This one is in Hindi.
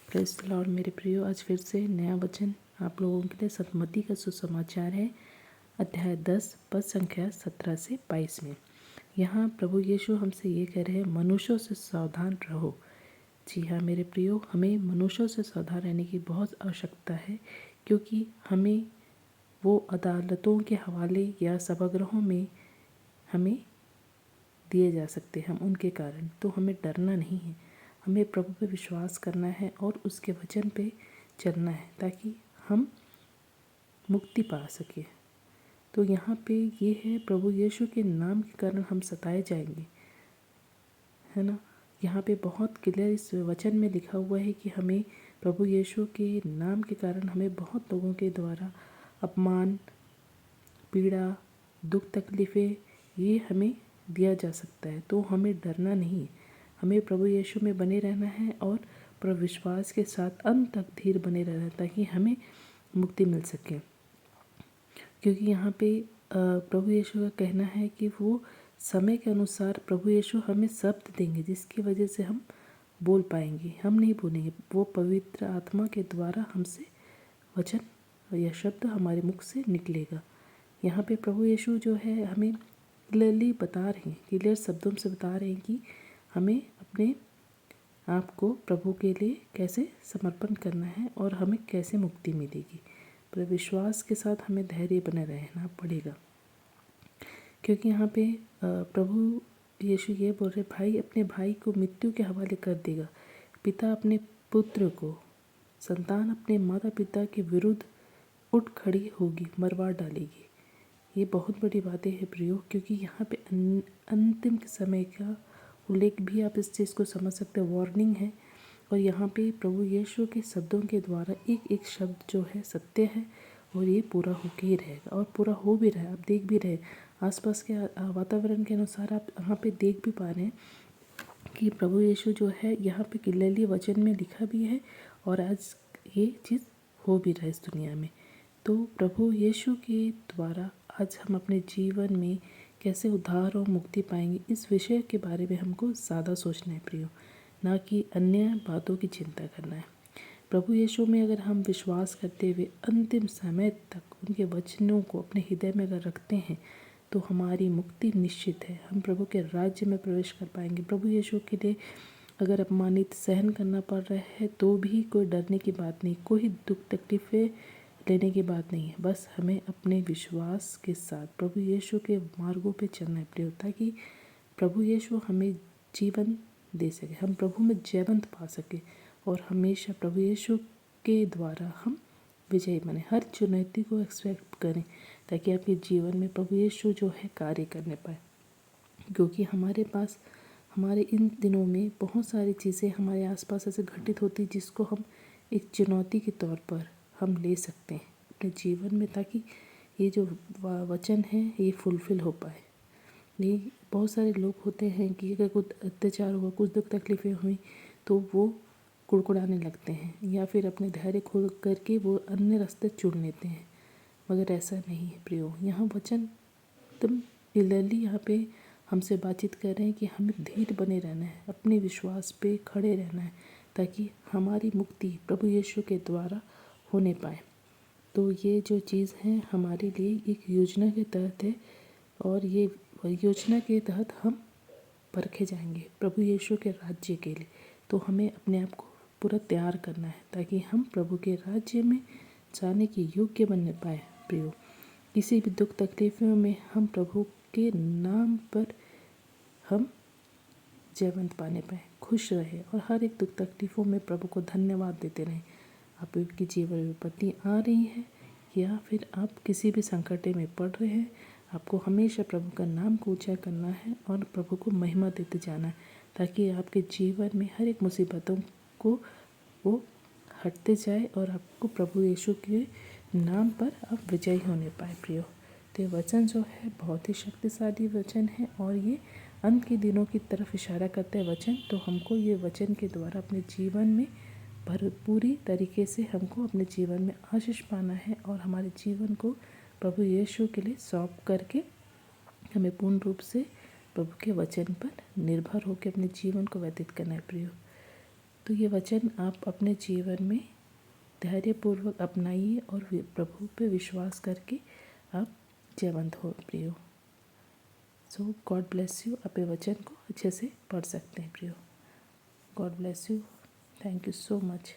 प्रेज़ द लॉर्ड मेरे प्रियो। आज फिर से नया वचन आप लोगों के लिए सतमती का सुसमाचार है, अध्याय 10 पद संख्या 17 से 22 में। यहाँ प्रभु यीशु हमसे ये कह रहे हैं, मनुष्यों से सावधान रहो। जी हाँ मेरे प्रियो, हमें मनुष्यों से सावधान रहने की बहुत आवश्यकता है, क्योंकि हमें वो अदालतों के हवाले या सभागृहों में हमें दिए जा सकते हैं। हम उनके कारण तो हमें डरना नहीं है, हमें प्रभु पे विश्वास करना है और उसके वचन पे चलना है, ताकि हम मुक्ति पा सके। तो यहाँ पे ये है, प्रभु यीशु के नाम के कारण हम सताए जाएंगे, है ना। यहाँ पे बहुत क्लियर इस वचन में लिखा हुआ है कि हमें प्रभु यीशु के नाम के कारण हमें बहुत लोगों के द्वारा अपमान, पीड़ा, दुख, तकलीफ़ें ये हमें दिया जा सकता है। तो हमें डरना नहीं है, हमें प्रभु यीशु में बने रहना है और प्रभु विश्वास के साथ अंत तक धीर बने रहना है, ताकि हमें मुक्ति मिल सके। क्योंकि यहाँ पे प्रभु यीशु का कहना है कि वो समय के अनुसार प्रभु यीशु हमें शब्द देंगे, जिसकी वजह से हम बोल पाएंगे। हम नहीं बोलेंगे, वो पवित्र आत्मा के द्वारा हमसे वचन या शब्द हमारे मुख से निकलेगा। यहाँ पे प्रभु यीशु जो है हमें क्लियरली बता रहे हैं, क्लियर शब्दों से बता रहे हैं कि हमें अपने आप को प्रभु के लिए कैसे समर्पण करना है और हमें कैसे मुक्ति मिलेगी। पर विश्वास के साथ हमें धैर्य बने रहना पड़ेगा, क्योंकि यहाँ पे प्रभु यीशु ये बोल रहे, भाई अपने भाई को मृत्यु के हवाले कर देगा, पिता अपने पुत्र को, संतान अपने माता पिता के विरुद्ध उठ खड़ी होगी, मरवा डालेगी। ये बहुत बड़ी बातें हैं प्रियो, क्योंकि यहाँ पे अंतिम समय का उल्लेख भी आप इस चीज़ को समझ सकते हैं, वार्निंग है। और यहाँ पे प्रभु यीशु के शब्दों के द्वारा एक एक शब्द जो है सत्य है, और ये पूरा होके ही रहेगा और पूरा हो भी रहा है। आप देख भी रहे आसपास के वातावरण के अनुसार, आप यहाँ पे देख भी पा रहे हैं कि प्रभु यीशु जो है यहाँ पे क्लियरली वचन में लिखा भी है, और आज ये चीज़ हो भी रहा है इस दुनिया में। तो प्रभु यीशु के द्वारा आज हम अपने जीवन में कैसे उद्धार और मुक्ति पाएंगे, इस विषय के बारे में हमको ज़्यादा सोचना है प्रियो, ना कि अन्य बातों की चिंता करना है। प्रभु यीशु में अगर हम विश्वास करते हुए अंतिम समय तक उनके वचनों को अपने हृदय में अगर रखते हैं, तो हमारी मुक्ति निश्चित है। हम प्रभु के राज्य में प्रवेश कर पाएंगे। प्रभु यीशु के लिए अगर अपमानित सहन करना पड़ रहा है, तो भी कोई डरने की बात नहीं, कोई दुख तकलीफ़ें लेने की बात नहीं है। बस हमें अपने विश्वास के साथ प्रभु यीशु के मार्गों पे चलना है प्रिय, ताकि प्रभु यीशु हमें जीवन दे सके, हम प्रभु में जयवंत पा सके, और हमेशा प्रभु यीशु के द्वारा हम विजयी बने। हर चुनौती को एक्सेप्ट करें, ताकि आपके जीवन में प्रभु यीशु जो है कार्य करने पाए। क्योंकि हमारे पास हमारे इन दिनों में बहुत सारी चीज़ें हमारे आसपास ऐसे घटित होती, जिसको हम एक चुनौती के तौर पर हम ले सकते हैं अपने जीवन में, ताकि ये जो वचन है ये फुलफ़िल हो पाए। नहीं, बहुत सारे लोग होते हैं कि अगर कुछ अत्याचार हुआ, कुछ दुख तकलीफ़ें हुई, तो वो कुड़कुड़ाने लगते हैं, या फिर अपने धैर्य खो करके वो अन्य रास्ते चुन लेते हैं। मगर ऐसा नहीं है प्रियो, यहाँ वचन एकदम क्लियरली यहाँ पे हमसे बातचीत कर रहे हैं कि हमें धीर बने रहना है, अपने विश्वास पे खड़े रहना है, ताकि हमारी मुक्ति प्रभु यीशु के द्वारा होने पाए। तो ये जो चीज़ है हमारे लिए एक योजना के तहत है, और ये योजना के तहत हम परखे जाएंगे प्रभु यीशु के राज्य के लिए। तो हमें अपने आप को पूरा तैयार करना है, ताकि हम प्रभु के राज्य में जाने के योग्य बनने पाए प्रियो। किसी भी दुख तकलीफ़ों में हम प्रभु के नाम पर हम जयवंत पाने पाए, खुश रहे, और हर एक दुख तकलीफ़ों में प्रभु को धन्यवाद देते रहें। आपकी जीवन विपत्ति आ रही है, या फिर आप किसी भी संकट में पड़ रहे हैं, आपको हमेशा प्रभु का नाम को ऊँचा करना है और प्रभु को महिमा देते जाना है, ताकि आपके जीवन में हर एक मुसीबतों को वो हटते जाए, और आपको प्रभु यीशु के नाम पर आप विजयी होने पाए प्रियो। तो ये वचन जो है बहुत ही शक्तिशाली वचन है, और ये अंत के दिनों की तरफ इशारा करता है वचन। तो हमको ये वचन के द्वारा अपने जीवन में भरपूरी तरीके से हमको अपने जीवन में आशीष पाना है, और हमारे जीवन को प्रभु यीशु के लिए सौंप करके हमें पूर्ण रूप से प्रभु के वचन पर निर्भर होकर अपने जीवन को व्यतीत करना है प्रियो। तो ये वचन आप अपने जीवन में धैर्यपूर्वक अपनाइए और प्रभु पे विश्वास करके आप जयवंत हो प्रियो। सो गॉड ब्लेस यू। आप ये वचन को अच्छे से पढ़ सकते हैं प्रियो। God bless you. Thank you so much.